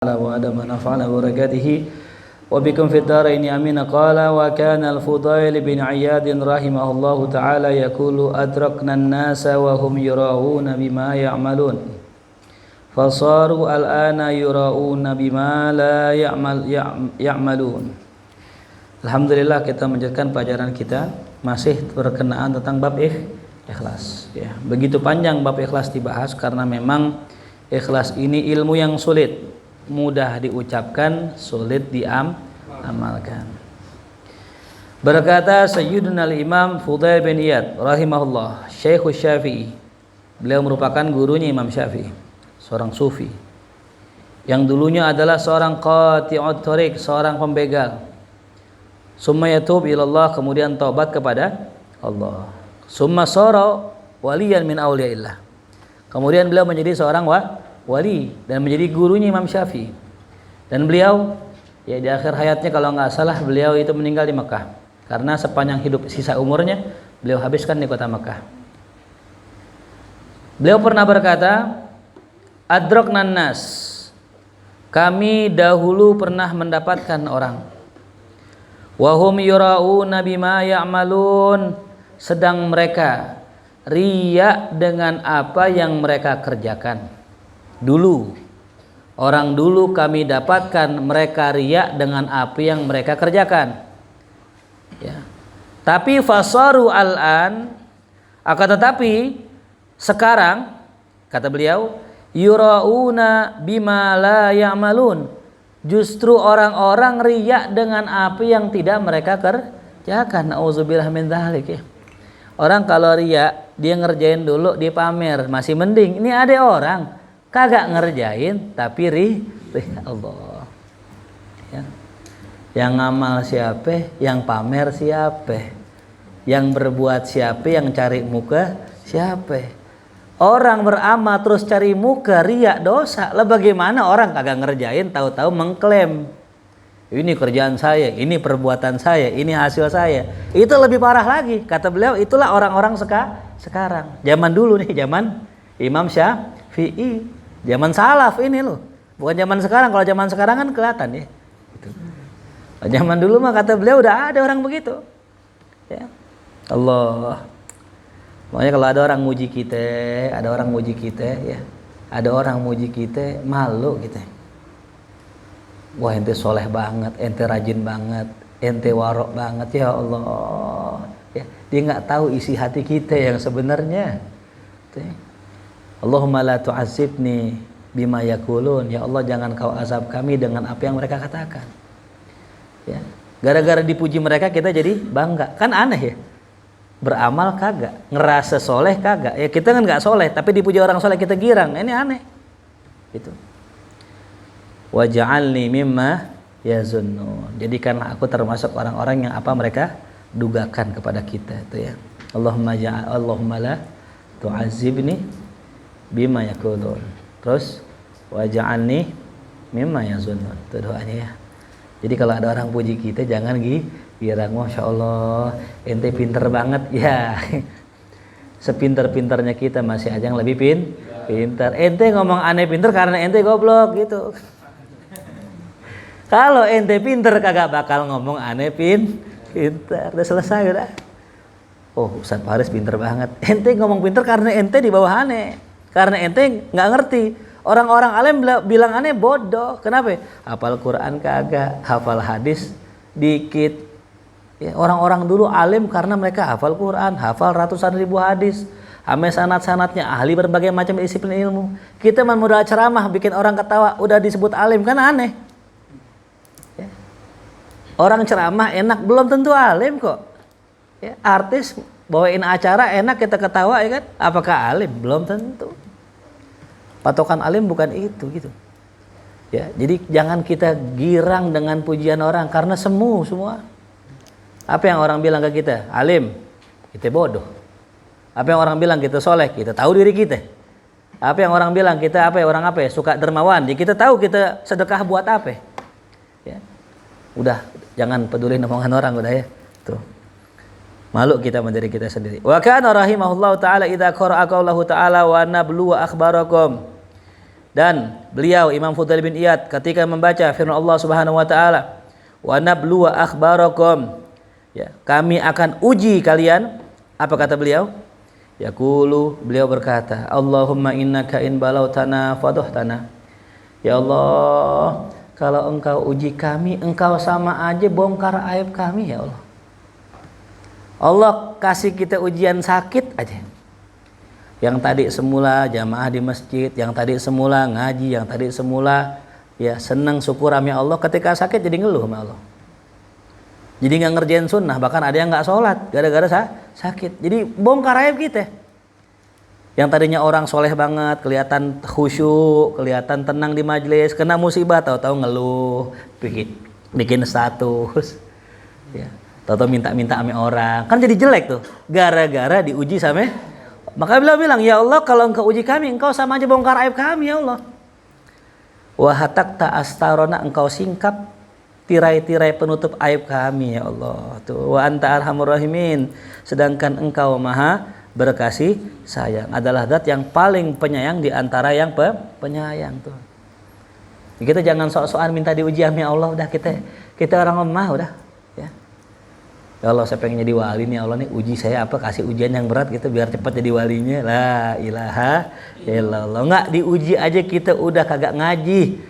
وعدم نفعنا وبركاته وبكم في الدارين آمين. قال وكان الفضيل بن عياد رحمه الله تعالى يقول أدركنا الناس وهم يراؤون بما يعملون فصاروا الآن يراؤون بما لا يعملون. Alhamdulillah, kita melanjutkan pelajaran kita masih berkenaan tentang bab ikhlas ya. Begitu panjang bab ikhlas dibahas karena memang ikhlas ini ilmu yang sulit, mudah diucapkan, sulit diamalkan. Berkata Sayyiduna al-Imam Fudail bin Iyad rahimahullah, Syekh Syafi'i. Beliau merupakan gurunya Imam Syafi'i, seorang sufi yang dulunya adalah seorang qati'ut thariq, seorang pembegal. Summa yatub ilallah, kemudian taubat kepada Allah. Summa sara waliyan min awliyaillah. Kemudian beliau menjadi seorang wali dan menjadi gurunya Imam Syafi'i. Dan beliau ya di akhir hayatnya kalau nggak salah beliau itu meninggal di Mekah karena sepanjang hidup sisa umurnya beliau habiskan di kota Mekah. Beliau pernah berkata, adraknan nas, kami dahulu pernah mendapatkan orang, wahum yura'una bima ya'malun, sedang mereka riya dengan apa yang mereka kerjakan. Dulu, orang dulu kami dapatkan mereka riya dengan apa yang mereka kerjakan ya. Tapi fasaru al-an, akan tetapi sekarang, kata beliau, yura'una bima la ya'malun, justru orang-orang riya dengan apa yang tidak mereka kerjakan. Nauzubillah min dzalik ya. Orang kalau riya, dia ngerjain dulu, dia pamer, masih mending. Ini ada orang kagak ngerjain tapi Allah ya. Yang ngamal siapa, yang pamer siapa, yang berbuat siapa, yang cari muka siapa. Orang beramal terus cari muka, riya, dosa. Lah bagaimana orang kagak ngerjain, tahu-tahu mengklaim ini kerjaan saya, ini perbuatan saya, ini hasil saya. Itu lebih parah lagi. Kata beliau, itulah orang-orang sekarang. Zaman dulu nih, zaman Imam Syafi'i, zaman salaf ini loh. Bukan zaman sekarang. Kalau zaman sekarang kan kelihatan ya. Gitu. Zaman dulu mah kata beliau udah ada orang begitu. Ya. Allah. Makanya kalau ada orang muji kita, ya, ada orang muji kita, malu kita. Wah, ente soleh banget, ente rajin banget, ente warok banget, ya Allah. Ya, dia nggak tahu isi hati kita yang sebenarnya. Allahumma la tu'azibni bima yakulun, ya Allah jangan kau azab kami dengan apa yang mereka katakan. Ya, gara-gara dipuji mereka kita jadi bangga, kan aneh ya. Beramal kagak, ngerasa soleh kagak. Ya kita kan nggak soleh, tapi dipuji orang soleh kita girang. Ini aneh. Itu. Waj'alni mimma yazunnun. Jadikanlah aku termasuk orang-orang yang apa mereka dugakan kepada kita. Itu ya. Allahumma la tu'azibni bima yakulun. Terus waj'alni mimma yazunnun. Itu doanya ya. Jadi kalau ada orang puji kita jangan girang, Masya Allah, ente pinter banget ya. Sepinter-pinternya kita masih aja yang lebih pinter. Ente ngomong aneh pinter karena ente goblok gitu. Kalau ente pinter kagak bakal ngomong aneh pinter. Udah selesai udah. Oh, Ustaz Faris pinter banget. Ente ngomong pinter karena ente di bawah aneh. Karena ente nggak ngerti. Orang-orang alim bilang aneh bodoh. Kenapa? Hafal Quran kagak, hafal hadis dikit. Ya, orang-orang dulu alim karena mereka hafal Quran, hafal ratusan ribu hadis, ame sanad-sanadnya, ahli berbagai macam disiplin ilmu. Kita modal ceramah bikin orang ketawa, udah disebut alim, kan aneh. Ya. Orang ceramah enak, belum tentu alim kok. Ya, artis bawain acara enak kita ketawa ya kan? Apakah alim? Belum tentu. Patokan alim bukan itu gitu. Ya, jadi jangan kita girang dengan pujian orang karena semua. Apa yang orang bilang ke kita? Alim, kita bodoh. Apa yang orang bilang kita soleh? Kita tahu diri kita. Apa yang orang bilang kita suka dermawan? Ya kita tahu kita sedekah buat apa? Ya. Udah, jangan peduli omongan orang udah ya. Tuh. Malu kita menjadi kita sendiri. Wa kana rahimahullahu taala idza qara'a qaulahu ta'ala wa nablu wa akhbarakum Dan beliau Imam Fudail bin Iyad ketika membaca firman Allah Subhanahu wa taala, "Wa nabluwa akhbarakum." Ya, kami akan uji kalian. Apa kata beliau? Yaqulu, beliau berkata, "Allahumma innaka in balautana faduhtana." Ya Allah, kalau engkau uji kami, engkau sama aja bongkar aib kami ya Allah. Allah kasih kita ujian sakit aja. Yang tadi semula jamaah di masjid, yang tadi semula ngaji, yang tadi semula ya senang syukur sama Allah, ketika sakit jadi ngeluh sama Allah. Jadi nggak ngerjain sunnah, bahkan ada yang nggak sholat gara-gara sakit. Jadi bongkar aib kita. Yang tadinya orang soleh banget, kelihatan khusyuk, kelihatan tenang di majelis, kena musibah tahu-tahu ngeluh, bikin status, ya, tahu-tahu minta-minta sama orang, kan jadi jelek tuh, gara-gara diuji sama. Maka beliau bilang, ya Allah kalau engkau uji kami, engkau sama aja bongkar aib kami ya Allah. Wahatakta astarona, engkau singkap tirai-tirai penutup aib kami ya Allah. Tuh, wa anta arhamur rahimin, sedangkan engkau maha berkasih sayang, adalah zat yang paling penyayang di antara yang penyayang tuh. Kita jangan sok-sokan minta diuji sama Allah, udah kita orang lemah udah. Ya Allah, saya pengen jadi wali nih, Allah nih uji saya apa, kasih ujian yang berat gitu biar cepat jadi walinya. La ilaha illallah. Enggak diuji aja kita udah kagak ngaji,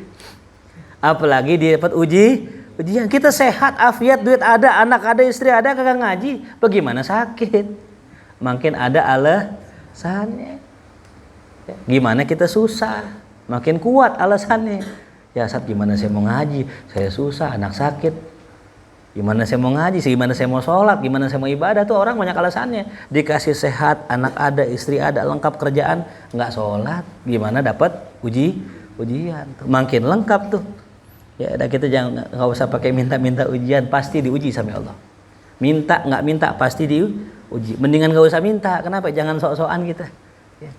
apalagi dia dapat ujian. Kita sehat, afiat, duit ada, anak ada, istri ada, kagak ngaji, bagaimana sakit? Makin ada alasannya. Gimana kita susah, makin kuat alasannya. Ya Ustaz, gimana saya mau ngaji, saya susah, anak sakit. Gimana saya mau ngaji, gimana saya mau sholat, gimana saya mau ibadah, tuh orang banyak alasannya. Dikasih sehat, anak ada, istri ada, lengkap kerjaan, nggak sholat, gimana dapat ujian? Tuh. Makin lengkap tuh. Ya, udah kita nggak usah pakai minta-minta ujian, pasti diuji sama Allah. Minta nggak minta pasti diuji. Mendingan nggak usah minta, kenapa? Jangan sok-sokan kita. Ya.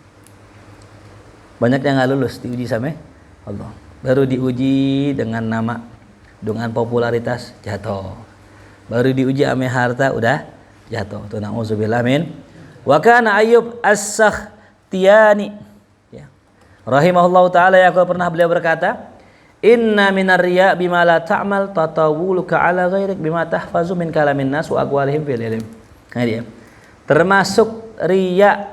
Banyak yang nggak lulus diuji sama Allah. Baru diuji dengan nama, dengan popularitas jatuh, baru diuji ame harta udah jatuh. Tuh na'udzubillah min. Wa kana Ayyub As-Sakhtiyani ya, rahimahullahu taala, ya pernah beliau berkata, inna minar riya bima la ta'mal tatawuluka ala ghairik bima tahfazu min kalamin nas wa aqwalihim fil ilm. Nah dia, termasuk riya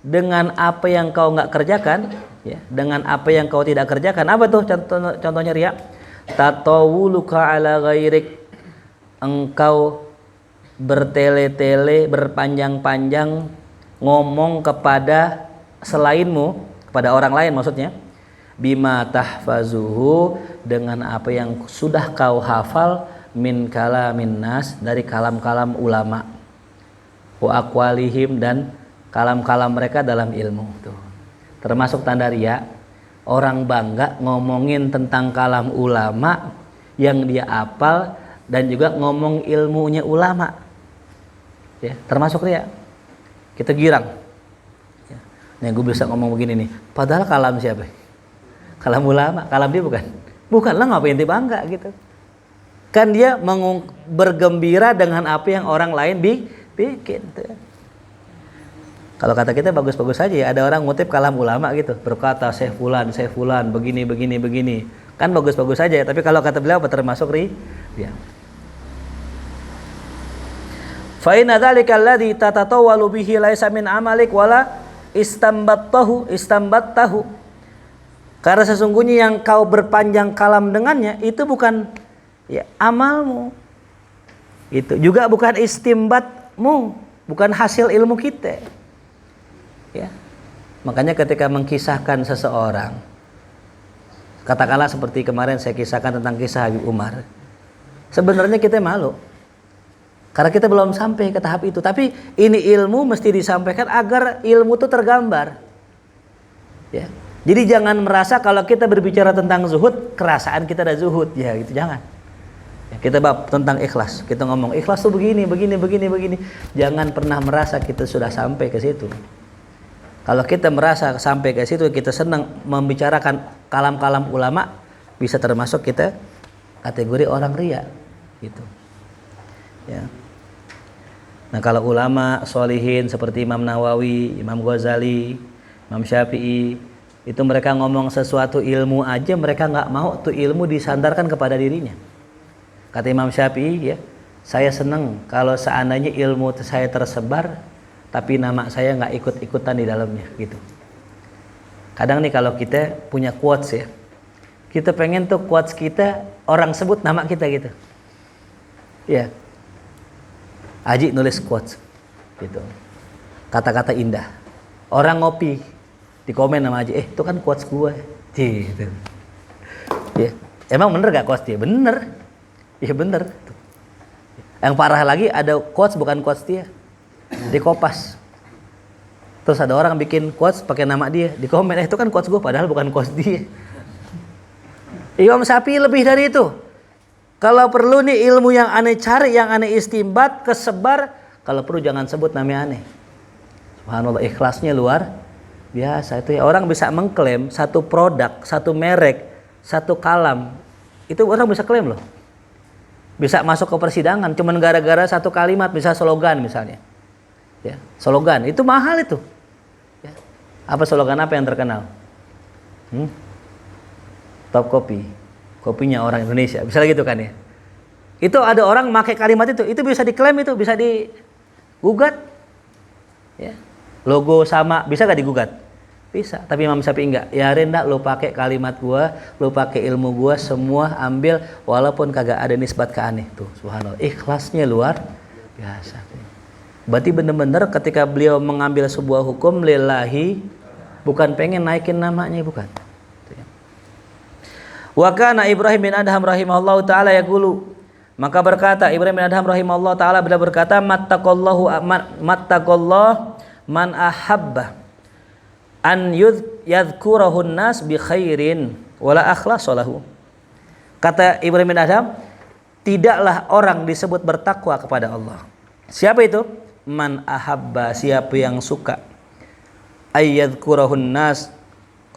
dengan apa yang kau enggak kerjakan ya, dengan apa yang kau tidak kerjakan. Apa tuh contohnya riya? Tatawuluka ala ghairik, engkau bertele-tele, berpanjang-panjang ngomong kepada selainmu, kepada orang lain maksudnya, bima tahfazuhu, dengan apa yang sudah kau hafal, min kalamin nas, dari kalam-kalam ulama, wa aqwalihim, dan kalam-kalam mereka dalam ilmu. Tuh, termasuk tanda riya. Orang bangga ngomongin tentang kalam ulama yang dia hafal dan juga ngomong ilmunya ulama. Ya, termasuk riya. Kita girang. Ya. Nih gue bisa ngomong begini nih. Padahal kalam siapa? Kalam ulama. Kalam dia bukan. Bukan lah, ngapain dia bangga gitu. Kan dia bergembira dengan apa yang orang lain bikin. Tuh. Kalau kata kita bagus-bagus saja ya, ada orang ngutip kalam ulama gitu, berkata Syekh fulan begini, kan bagus-bagus saja ya. Tapi kalau kata beliau termasuk riya. Fa inna dzalika alladzi tatatawwalu bihi laisa min amalik wala istambattahu. Karena sesungguhnya yang kau berpanjang kalam dengannya itu bukan ya amalmu. Itu juga bukan istimbatmu, bukan hasil ilmu kita. Ya. Makanya ketika mengkisahkan seseorang, katakanlah seperti kemarin saya kisahkan tentang kisah Habib Umar, sebenarnya kita malu karena kita belum sampai ke tahap itu. Tapi ini ilmu mesti disampaikan agar ilmu itu tergambar ya. Jadi jangan merasa kalau kita berbicara tentang zuhud, kerasaan kita ada zuhud ya, gitu, jangan ya. Kita bab tentang ikhlas, kita ngomong ikhlas tuh begini. Jangan pernah merasa kita sudah sampai ke situ. Kalau kita merasa sampai ke situ, kita senang membicarakan kalam-kalam ulama, bisa termasuk kita kategori orang riya gitu. Ya. Nah, kalau ulama sholihin seperti Imam Nawawi, Imam Ghazali, Imam Syafi'i, Itu mereka ngomong sesuatu ilmu aja mereka nggak mau tuh ilmu disandarkan kepada dirinya. Kata Imam Syafi'i ya, saya senang kalau seandainya ilmu saya tersebar tapi nama saya nggak ikut-ikutan di dalamnya gitu. Kadang nih kalau kita punya quotes ya, kita pengen tuh quotes kita orang sebut nama kita gitu. Ya. Aji nulis quotes gitu. Kata-kata indah. Orang ngopi di komen sama Aji, itu kan quotes gue. Gitu. Ya. Emang bener gak quotes dia? Bener. Iya bener. Yang parah lagi ada quotes bukan quotes dia. Di Kopas. Terus ada orang bikin quotes pakai nama dia. Di komen, itu kan quotes gue padahal bukan quotes dia. Imam Syafi'i lebih dari itu. Kalau perlu nih ilmu yang aneh cari, yang aneh istimbat, kesebar. Kalau perlu jangan sebut namanya aneh. Subhanallah, ikhlasnya luar biasa itu ya. Orang bisa mengklaim satu produk, satu merek, satu kalam. Itu orang bisa klaim loh. Bisa masuk ke persidangan cuman gara-gara satu kalimat, bisa slogan misalnya. Ya, slogan itu mahal itu. Ya. Apa slogan apa yang terkenal? Top kopi. Kopinya orang Indonesia. Bisa gitu kan ya. Itu ada orang pakai kalimat itu bisa diklaim, itu bisa digugat. Ya. Logo sama bisa gak digugat? Bisa. Tapi Imam Syafi'i enggak. Ya rendah lu pakai kalimat gua, lu pakai ilmu gua, semua ambil walaupun kagak ada nisbat ke aneh. Tuh, subhanallah. Ikhlasnya luar biasa. Berarti benar-benar ketika beliau mengambil sebuah hukum lillahi, bukan pengen naikin namanya, bukan. Wa kana Ibrahim bin Adham rahimahullahu taala yaqulu, maka berkata Ibrahim bin Adham rahimahullahu taala, beliau berkata, mattaqallahu man ahabba an yadhkurahun nas bi khairin wala akhlasalahu. Kata Ibrahim bin Adham, tidaklah orang disebut bertakwa kepada Allah. Siapa itu? Man ahabba, siapa yang suka, ayyadhkurahun nas,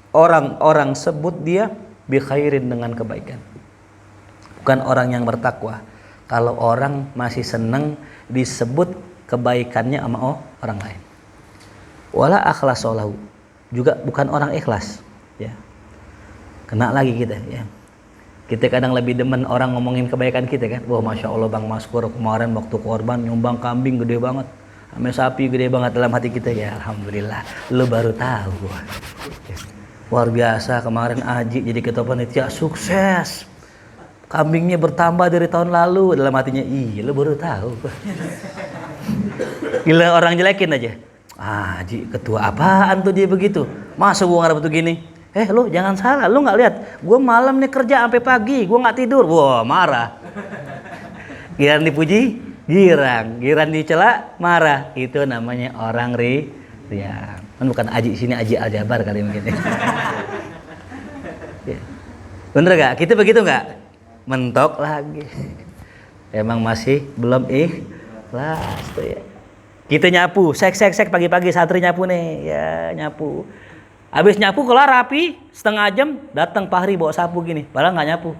orang-orang sebut dia bi khairin, dengan kebaikan. Bukan orang yang bertakwa. Kalau orang masih senang disebut kebaikannya sama orang lain. Wala akhlasalahu, juga bukan orang ikhlas, ya. Kena lagi kita, ya. Kita kadang lebih demen orang ngomongin kebaikan kita kan. Wah, masya Allah Bang Maskur kemarin waktu korban nyumbang kambing gede banget, sama sapi gede banget. Dalam hati kita, ya alhamdulillah, lu baru tahu. Ya. Luar biasa, kemarin Aji jadi ketua panitia sukses. Kambingnya bertambah dari tahun lalu. Dalam hatinya, iya lu baru tahu. Gila, orang jelekin aja. Aji ketua apaan tuh dia begitu? Masa gua ngarep tuh gini? Lu jangan salah, lu nggak lihat? Gua malam nih kerja sampai pagi, gua nggak tidur. Wah, marah. Giran dipuji, girang. Giran dicela, marah. Itu namanya orang riya. Kan bukan Aji sini, Aji Aljabar kali mungkin. Ya. Bener gak? Kita begitu gak? Mentok lagi. Emang masih belum ikhlas tuh ya. Kita nyapu, sek pagi-pagi santri nyapu nih, ya nyapu. Habis nyapu kelar rapi, setengah jam datang Fahri bawa sapu gini, padahal nggak nyapu.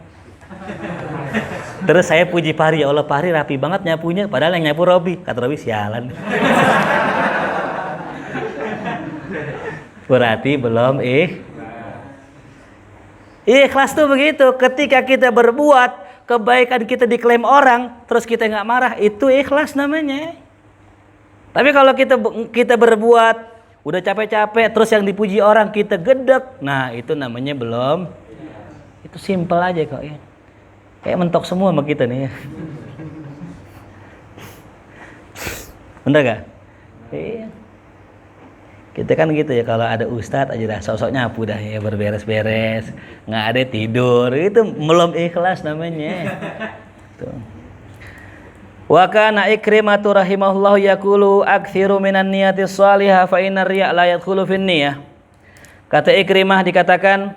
Terus saya puji Fahri, ya Allah Fahri rapi banget nyapunya, padahal yang nyapu Robi. Kata Robi, sialan. Berarti belum ikhlas tuh begitu. Ketika kita berbuat kebaikan, kita diklaim orang, terus kita nggak marah, itu ikhlas namanya. Tapi kalau kita berbuat udah capek-capek, terus yang dipuji orang kita gedek, nah itu namanya belum. Itu simple aja kok ya. Kayak mentok semua sama kita nih ya. Bener gak? Iya. Kita kan gitu ya, kalau ada ustadz aja dah sok-sok nyapu dah ya, berberes-beres, nggak ada tidur, itu belum ikhlas namanya. Tuh. Wa kana Ikrimah rahimahullahu yaqulu aktsiru minan niyati shalihah fa innar riya la yadkhulu fin niyah. Kata Ikrimah dikatakan,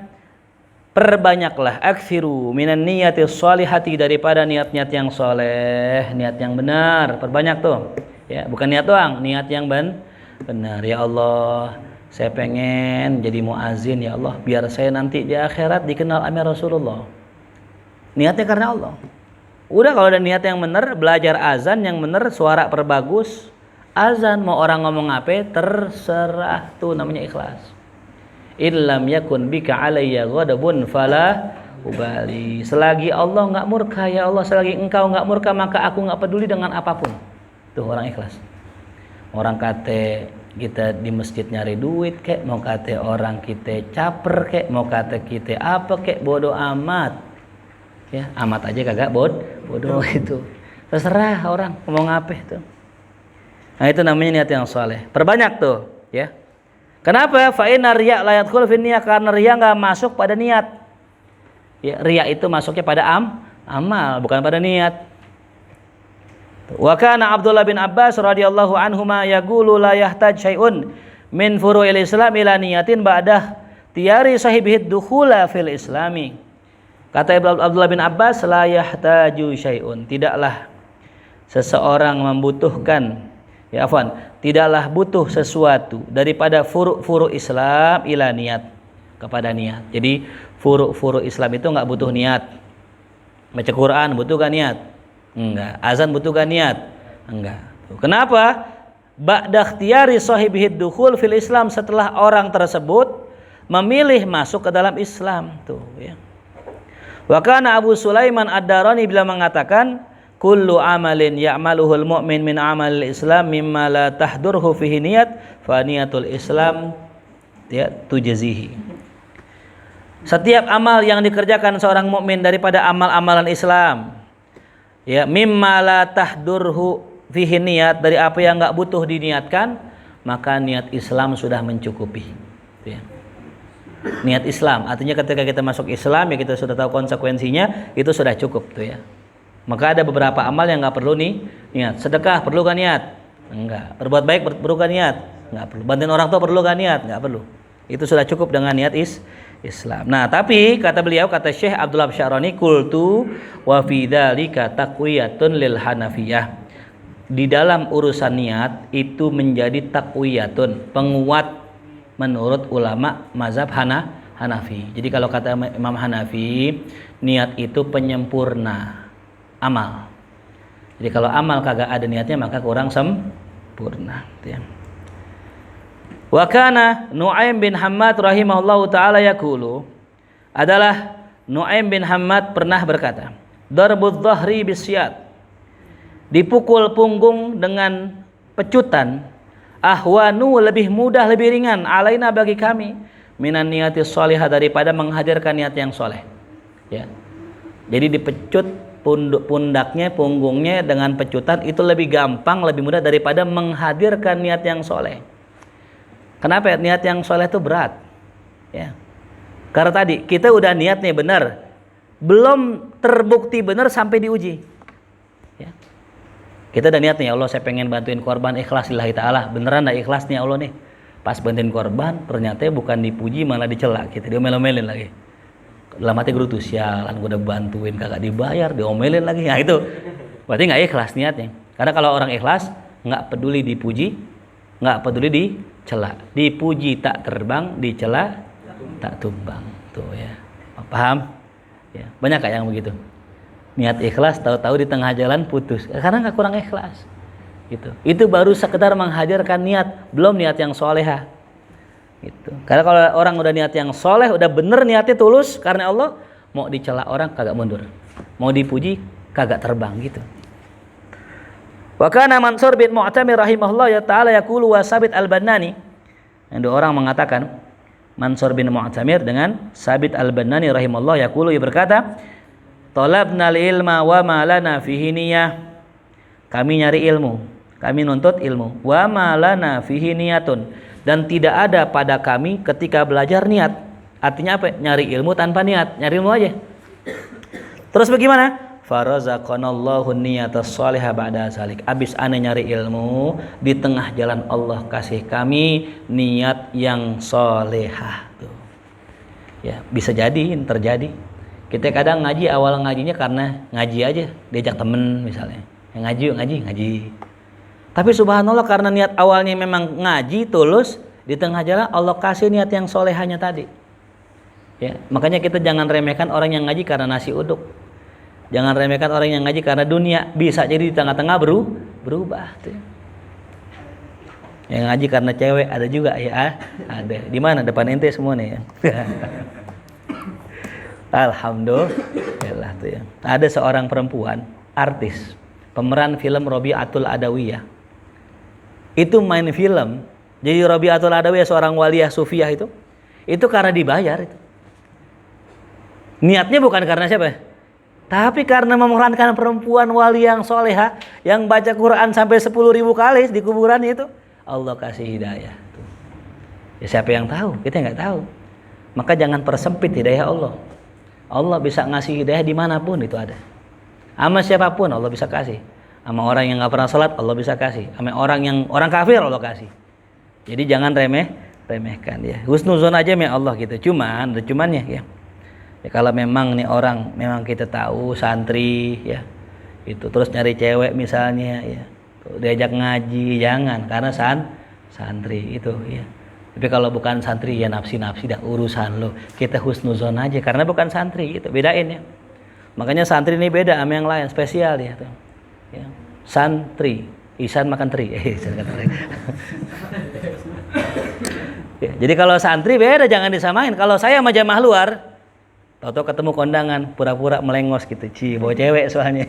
perbanyaklah aktsiru minan niyati shalihati, daripada niat-niat yang soleh, niat yang benar, perbanyak tuh. Ya, bukan niat doang, niat yang benar. Ya Allah, saya pengen jadi muazin ya Allah, biar saya nanti di akhirat dikenal sama Rasulullah. Niatnya karena Allah. Udah, kalau ada niat yang benar, belajar azan yang benar, suara perbagus, azan mau orang ngomong apa terserah, tuh namanya ikhlas. illam yakun bika alayya ghadabun fala ubali. Selagi Allah enggak murka ya Allah, selagi engkau enggak murka maka aku enggak peduli dengan apapun. Tuh orang ikhlas. Orang kate kita di masjid nyari duit kek, mau kate orang kita caper kek, mau kate kita apa kek, bodoh amat. Ya, amat aja kagak bodoh itu. Terserah orang ngomong apa itu. Nah, itu namanya niat yang saleh. Perbanyak tuh, ya. Kenapa? Fa inna riya la yadkhul fi niyyah, karena riya enggak masuk pada niat. Ya, riya itu masuknya pada amal, bukan pada niat. Wa kana Abdullah bin Abbas radhiyallahu anhuma yaqulu la yahtaj syai'un min furu'il Islam ila niyatin ba'dah tiyari sahibihi dukhula fil Islami. Kata Abdullah bin Abbas, la yahtaju syai'un, tidaklah seseorang membutuhkan, ya afwan, tidaklah butuh sesuatu daripada furu' Islam ila niat, kepada niat. Jadi furu' Islam itu enggak butuh niat. Baca Quran butuh kan niat? Enggak. Azan butuh kan niat? Enggak. Kenapa? Ba'da ikhtiyari sahibihi dukhul fil Islam, setelah orang tersebut memilih masuk ke dalam Islam tuh, ya. Wa kana Abu Sulaiman Ad-Darani bila mengatakan kullu amalin ya'maluhul mu'min min amalil Islam mimma la tahdurhu fihi niyat fa niyatul Islam ya tujzihi. Setiap amal yang dikerjakan seorang mukmin daripada amal-amalan Islam, ya, mimma la tahdurhu fihi niyat, dari apa yang enggak butuh diniatkan, maka niat Islam sudah mencukupi. Ya. Niat Islam, artinya ketika kita masuk Islam ya kita sudah tahu konsekuensinya, itu sudah cukup tuh ya. Maka ada beberapa amal yang enggak perlu niat. Sedekah perlu kan niat? Enggak. Berbuat baik perlu kan niat? Enggak perlu. Bantuin orang tua perlu kan niat? Enggak perlu. Itu sudah cukup dengan niat Islam. Nah, tapi kata beliau, kata Syekh Abdullah Syarani, qultu wa fi dzalika taqwiyatun lil Hanafiyah. Di dalam urusan niat itu menjadi taqwiyatun, penguat menurut ulama mazhab Hanafi. Jadi kalau kata Imam Hanafi, niat itu penyempurna amal. Jadi kalau amal kagak ada niatnya maka kurang sempurna, ya. Wa kana Nu'aim bin Hammad rahimahullahu taala yaqulu, adalah Nu'aim bin Hammad pernah berkata, darbudz dhahri bisyad, dipukul punggung dengan pecutan, ahwanu, lebih mudah, lebih ringan, alaina, bagi kami, minan niyatis shalihah, daripada menghadirkan niat yang soleh, ya. Jadi dipecut pundaknya, punggungnya dengan pecutan itu lebih gampang, lebih mudah daripada menghadirkan niat yang soleh. Kenapa? Niat yang soleh itu berat, ya. Karena tadi kita udah niat nih benar, belum terbukti benar sampai diuji, ya. Kita udah niat nih, ya Allah saya pengen bantuin korban, ikhlas lillahi ta'ala, beneran dah ikhlas nih ya Allah nih. Pas bantuin korban ternyata bukan dipuji malah dicela, kita diomel-omelin lagi. Dalam hati gue tuh sialan, gue udah bantuin kagak dibayar, diomelin lagi. Nah itu berarti nggak ikhlas niatnya. Karena kalau orang ikhlas nggak peduli dipuji, nggak peduli dicela. Dipuji tak terbang, dicela tak tumbang. Tuh ya, paham? Ya, banyak kayak yang begitu. Niat ikhlas, tahu-tahu di tengah jalan putus karena nggak kurang ikhlas. Gitu. Itu baru sekedar menghadirkan niat, belum niat yang solehah. Gitu. Karena kalau orang udah niat yang soleh, udah bener niatnya tulus karena Allah, mau dicela orang kagak mundur, mau dipuji kagak terbang gitu. Wa kana Mansur bin Mu'tamir rahimahullah ya ta'ala yaqulu wa Sabit al-Bannani. Yang dua orang mengatakan, Mansur bin Mu'tamir dengan Sabit al-Bannani rahimahullah yaqulu, ia berkata, talabnal ilma wa ma lana fihi niyah. Kami nyari ilmu, kami nuntut ilmu, wa ma lana fihi niyatun, dan tidak ada pada kami ketika belajar niat. Artinya apa? Nyari ilmu tanpa niat, nyari ilmu aja. Terus bagaimana? Farazaqanallahu niyatas shalihah ba'da zalik. Abis aneh nyari ilmu, di tengah jalan Allah kasih kami niat yang solehah. Tuh. Ya, bisa jadi terjadi. Kita kadang ngaji, awal ngajinya karena ngaji aja, diajak temen misalnya. Ngaji. Tapi subhanallah karena niat awalnya memang ngaji tulus, di tengah jalan Allah kasih niat yang solehanya tadi. Ya, makanya kita jangan remehkan orang yang ngaji karena nasi uduk. Jangan remehkan orang yang ngaji karena dunia. Bisa jadi di tengah-tengah berubah. Tuh. Yang ngaji karena cewek ada juga ya. Ada. Di mana? Depan ente semua nih ya. Alhamdulillah tuh ya. Ada seorang perempuan, artis, pemeran film Robiatul Adawiyah. Itu main film. Jadi Robiatul Adawiyah seorang waliyah sufiyah itu karena dibayar itu. Niatnya bukan karena siapa? Tapi karena memerankan perempuan wali yang soleha yang baca Quran sampai 10.000 kali di kuburannya itu. Allah kasih hidayah. Ya siapa yang tahu? Kita nggak tahu. Maka jangan persempit hidayah Allah. Allah bisa ngasih hidayah dimanapun itu ada. Sama siapapun Allah bisa kasih. Sama orang yang nggak pernah sholat Allah bisa kasih. Sama orang kafir Allah kasih. Jadi jangan remehkan ya. Husnuzon aja ya Allah gitu. Ada cumannya ya. Ya kalau memang nih orang memang kita tahu santri ya. Itu terus nyari cewek misalnya ya. Diajak ngaji jangan karena santri itu ya. Tapi kalau bukan santri ya nafsi dah urusan lo. Kita husnuzon aja karena bukan santri gitu. Bedain ya. Makanya santri ini beda sama yang lain, spesial ya tuh. Ya. Santri, Ihsan makan teri. Ya, jadi kalau santri beda jangan disamain. Kalau saya sama jamaah luar tahu-tahu ketemu kondangan, pura-pura melengos gitu, bawa cewek soalnya.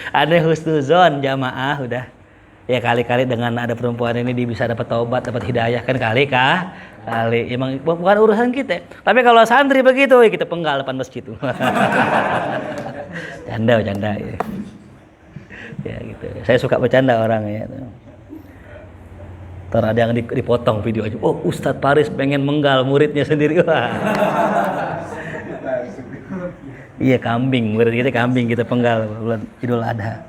Ada husnuzon jamaah udah. Ya kali-kali dengan ada perempuan ini dia bisa dapat taubat, dapat hidayah kan kali. Emang bukan urusan kita. Tapi kalau santri begitu, ya kita penggal depan masjid. Canda ya. Ya gitu. Saya suka bercanda orang ya. Ntar ada yang dipotong video aja. Oh Ustadz Paris pengen menggal muridnya sendiri. Iya kambing, murid kita kambing kita penggal bulan Idul Adha.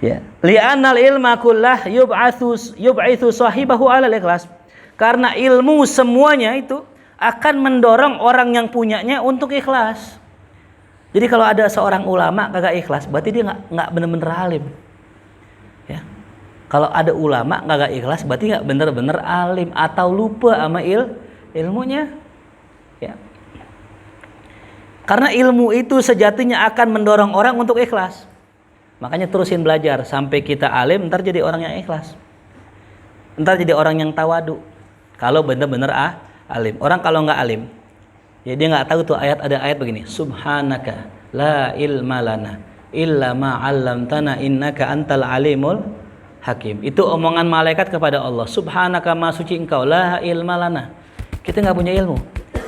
Ya, li'annal ilma kullah yub'atsu sahibahu 'alal ikhlas. Karena ilmu semuanya itu akan mendorong orang yang punyanya untuk ikhlas. Jadi kalau ada seorang ulama kagak ikhlas, berarti dia enggak benar-benar alim. Ya. Kalau ada ulama kagak ikhlas, berarti enggak benar-benar alim atau lupa sama ilmunya. Ya. Karena ilmu itu sejatinya akan mendorong orang untuk ikhlas. Makanya terusin belajar sampai kita alim, ntar jadi orang yang ikhlas. Ntar jadi orang yang tawadu. Kalau benar-benar alim. Orang kalau nggak alim, ya dia nggak tahu tuh ada ayat begini. Subhanaka la ilma lana illa ma 'allamtana innaka antal alimul hakim. Itu omongan malaikat kepada Allah. Subhanaka ma suci engkau la ilma lana. Kita nggak punya ilmu.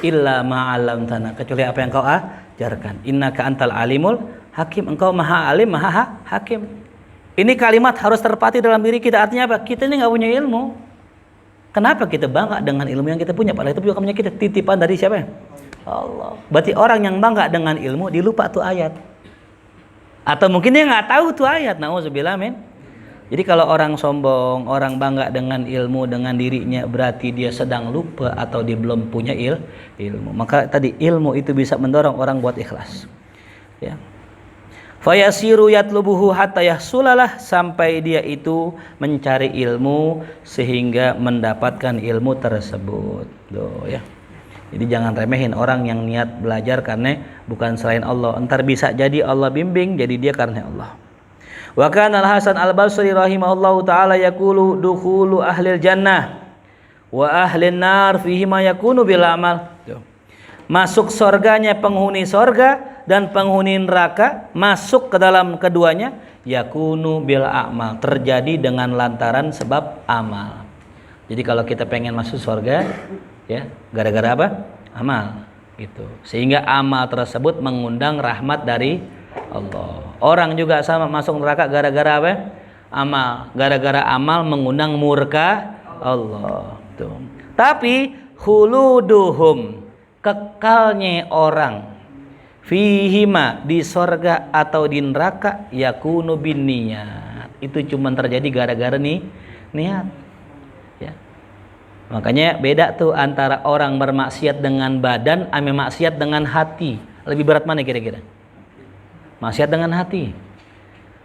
Illa ma 'allamtana, kecuali apa yang kau ajarkan. Innaka antal alimul hakim, engkau maha alim, maha hakim. Ini kalimat harus terpati dalam diri kita. Artinya apa? Kita ini nggak punya ilmu. Kenapa kita bangga dengan ilmu yang kita punya? Padahal itu juga punya kita titipan dari siapa? Allah. Berarti orang yang bangga dengan ilmu dilupa tuh ayat. Atau mungkin dia nggak tahu tuh ayat. Nauzubillah min. Jadi kalau orang sombong, orang bangga dengan ilmu dengan dirinya, berarti dia sedang lupa atau dia belum punya ilmu. Maka tadi ilmu itu bisa mendorong orang buat ikhlas. Ya. Fayasiru yatlubuhu hatta yahsulalah, sampai dia itu mencari ilmu sehingga mendapatkan ilmu tersebut. Tuh ya. Jadi jangan remehin orang yang niat belajar karena bukan selain Allah. Entar bisa jadi Allah bimbing, jadi dia karena Allah. Wa kana Al-Hasan Al-Basri rahimahullahu taala yaqulu dukhulu ahlil jannah wa ahlin nar fihi ma yakunu bil amal. Masuk surganya penghuni surga dan penghuni neraka, masuk ke dalam keduanya yakunu bil amal, terjadi dengan lantaran sebab amal. Jadi kalau kita pengen masuk surga ya gara-gara apa? Amal gitu. Sehingga amal tersebut mengundang rahmat dari Allah. Orang juga sama masuk neraka gara-gara apa? Amal. Gara-gara amal mengundang murka Allah. Tuh. Tapi khuluduhum, kekalnya orang fihima, di sorga atau di neraka, yakunu bin niyat, itu cuma terjadi gara-gara niat ya. Makanya beda tuh antara orang bermaksiat dengan badan ame maksiat dengan hati. Lebih berat mana kira-kira? Maksiat dengan hati.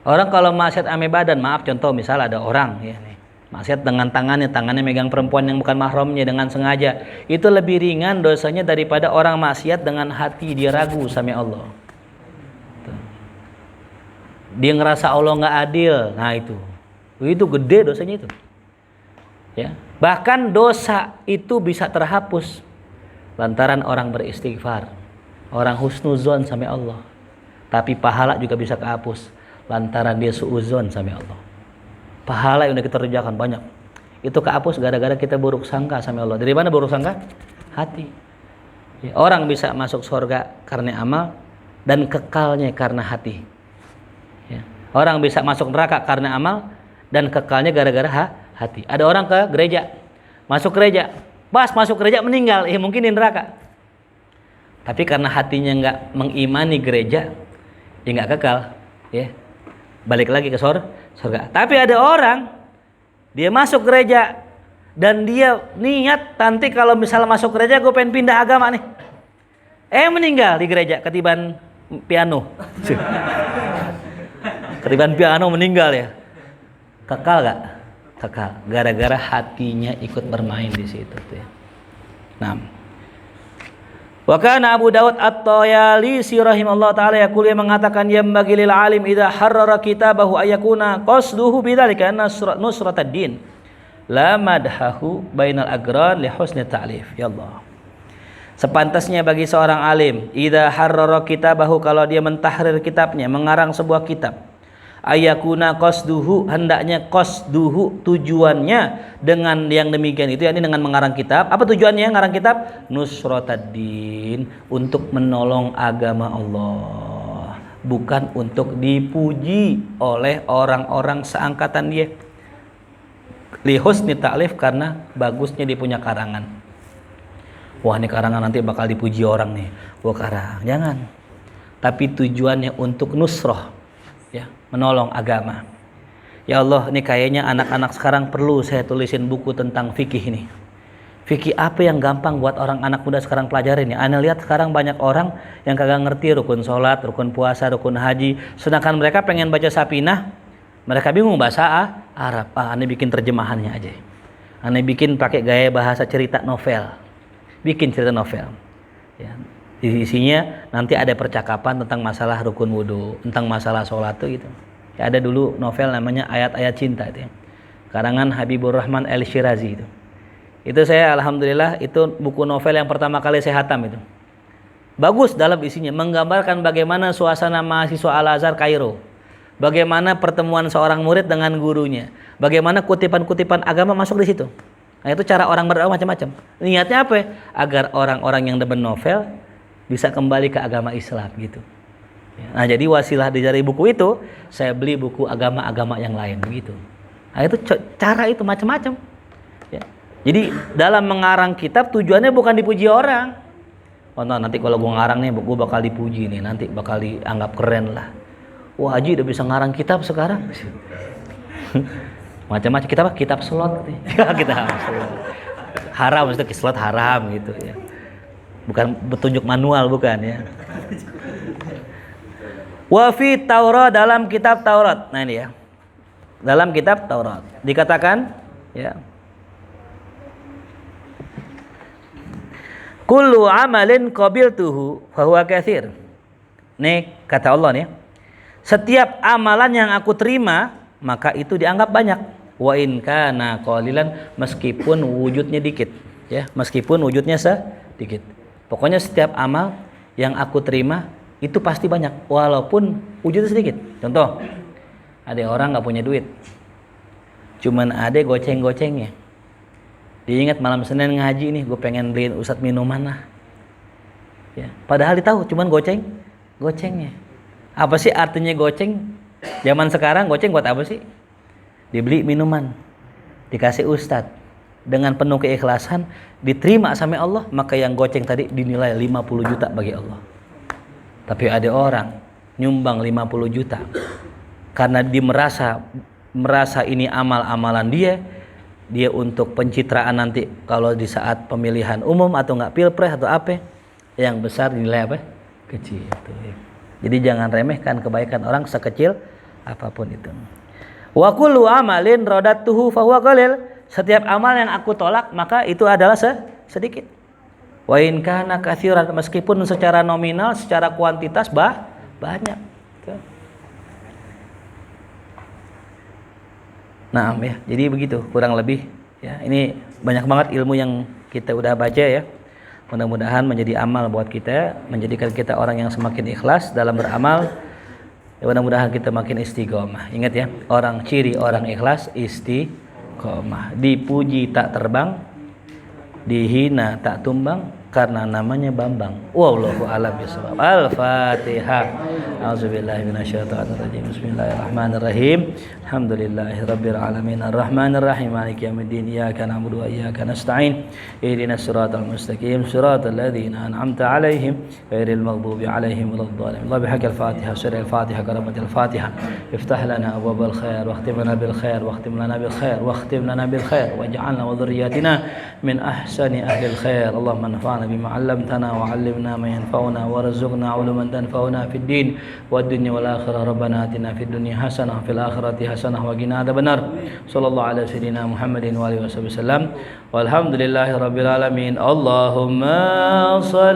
Orang kalau maksiat ame badan, maaf contoh misal ada orang ya nih, maksiat dengan tangannya megang perempuan yang bukan mahramnya dengan sengaja, itu lebih ringan dosanya daripada orang maksiat dengan hati, dia ragu sama Allah. Dia ngerasa Allah nggak adil, nah itu gede dosanya itu. Ya. Bahkan dosa itu bisa terhapus lantaran orang beristighfar, orang husnuzon sama Allah. Tapi pahala juga bisa kehapus lantaran dia suuzon sama Allah. Pahala yang udah kita kerjakan banyak, itu kehapus gara-gara kita buruk sangka sama Allah. Dari mana buruk sangka? Hati. Ya, orang bisa masuk surga karena amal dan kekalnya karena hati. Ya. Orang bisa masuk neraka karena amal dan kekalnya gara-gara hati. Ada orang ke gereja, masuk gereja, pas masuk gereja meninggal, mungkin di neraka. Tapi karena hatinya nggak mengimani gereja, ya nggak kekal, ya balik lagi ke surga. Tapi ada orang dia masuk gereja dan dia niat nanti kalau misalnya masuk gereja gue pengen pindah agama nih, meninggal di gereja ketiban piano. Ketiban piano meninggal ya. Kekal gak? Kekal. Gara-gara hatinya ikut bermain di situ tuh ya. Nah. Wa kana Abu Daud At-Tayalisi rahimallahu taala yaqul, yang mengatakan yambagi lil alim idza harrara kitabahu ayakuna qasduhu bidzalika nusratad din la madhahu bainal agran li husni ta'lif. Ya Allah. Sepantasnya bagi seorang alim idza harrara kitabahu, kalau dia mentahrir kitabnya, mengarang sebuah kitab, ayakuna qasduhu, hendaknya qasduhu, tujuannya dengan yang demikian itu, yakni dengan mengarang kitab. Apa tujuannya ngarang kitab? Nusrataddin, untuk menolong agama Allah, bukan untuk dipuji oleh orang-orang seangkatan dia. Li husni ta'lif, karena bagusnya dia punya karangan. Wah, ini karangan nanti bakal dipuji orang nih. Wah, karang. Jangan. Tapi tujuannya untuk nusrah, ya, menolong agama. Ya Allah, ini kayaknya anak-anak sekarang perlu saya tulisin buku tentang fikih ini. Fikih apa yang gampang buat orang anak muda sekarang pelajarin ya. Anda lihat sekarang banyak orang yang kagak ngerti rukun sholat, rukun puasa, rukun haji. Sedangkan mereka pengen baca Sapinah, mereka bingung bahasa Arab. Anda bikin terjemahannya aja. Anda bikin pakai gaya bahasa cerita novel. Bikin cerita novel. Ya. Isinya nanti ada percakapan tentang masalah rukun wudhu, tentang masalah sholat tuh gitu. Ya, ada dulu novel namanya Ayat-Ayat Cinta itu ya. Karangan Habibur Rahman El-Shirazi itu. Itu saya alhamdulillah itu buku novel yang pertama kali saya hatam itu. Bagus dalam isinya, menggambarkan bagaimana suasana mahasiswa Al-Azhar Kairo. Bagaimana pertemuan seorang murid dengan gurunya. Bagaimana kutipan-kutipan agama masuk di situ. Nah, itu cara orang berdakwah macam-macam. Niatnya apa ya? Agar orang-orang yang demen novel bisa kembali ke agama Islam gitu. Nah, jadi wasilah dari buku itu saya beli buku agama-agama yang lain begitu. Nah, itu cara itu macam-macam. Ya. Jadi dalam mengarang kitab tujuannya bukan dipuji orang. Oh, nanti kalau gue ngarang nih, gue bakal dipuji nih, nanti bakal dianggap keren lah. Wah, Haji udah bisa ngarang kitab sekarang. Macam-macam kitab apa? Kitab slot. Kitab slot. Haram, maksudnya slot haram gitu ya. Bukan petunjuk manual, bukan ya. Wa fi Taurat, dalam kitab Taurat. Nah ini ya. Dalam kitab Taurat dikatakan ya. Kullu amalin qabiltuhu fa huwa katsir. Nih kata Allah nih. Setiap amalan yang aku terima maka itu dianggap banyak. Wa in kana qalilan, meskipun wujudnya dikit ya, meskipun wujudnya sedikit. Pokoknya setiap amal yang aku terima itu pasti banyak walaupun wujudnya sedikit. Contoh, ada orang nggak punya duit, cuman ada goceng-gocengnya. Dia ingat malam Senin ngaji nih, gue pengen beliin Ustadz minuman lah. Ya, padahal dia tahu cuman gocengnya. Apa sih artinya goceng? Zaman sekarang goceng buat apa sih? Dibeli minuman, dikasih Ustadz dengan penuh keikhlasan, diterima sama Allah, maka yang goceng tadi dinilai 50 juta bagi Allah. Tapi ada orang nyumbang 50 juta karena dia merasa ini amal-amalan dia untuk pencitraan nanti kalau di saat pemilihan umum atau enggak pilpres atau apa, yang besar dinilai apa? Kecil. Jadi jangan remehkan kebaikan orang sekecil apapun itu. Wa kullu amalin radatuhu fa huwa qalil. Setiap amal yang aku tolak maka itu adalah sedikit. Wa in kana katsiran, meskipun secara nominal, secara kuantitas banyak. Nah, ya. Jadi begitu kurang lebih Ya, ini banyak banget ilmu yang kita udah baca ya. Mudah-mudahan menjadi amal buat kita, menjadikan kita orang yang semakin ikhlas dalam beramal. Ya, mudah-mudahan kita makin istiqomah. Ingat ya, ciri orang ikhlas istiqomah. Dipuji tak terbang, dihina tak tumbang, karena namanya Bambang. Wallahu a'lam bishawab. Al-Fatihah. A'udzubillahi minasyaitonir rajim. Bismillahirrahmanirrahim. Alhamdulillahirabbil alamin. Arrahmanir rahim. Maliki yaumiddin. Iyyaka na'budu wa iyyaka nasta'in. Ihdinas siratal mustaqim. Siratal ladzina an'amta 'alaihim ghairil maghdubi 'alaihim waladdallin. Allah bihaqqil Fatihah. Surah Al-Fatihah karamatil Fatihah. Iftah lana abwabal khair wa khtim lana bil khair wa khtim lana bil khair wa khtim lana bil khair waj'alna wa dhurriyyatina min ahsani ahlil khair. Allahumma anfa'na بما علمتنا وعلمنا ما ينفعنا وارزقنا علما تنفعنا في الدين والدنيا والآخرة. ربنا آتنا في الدنيا حسنة وفي الآخرة حسنة وقنا عذاب النار. صلى الله على سيدنا محمد وآله وصحبه وسلم والحمد لله رب العالمين. اللهم صل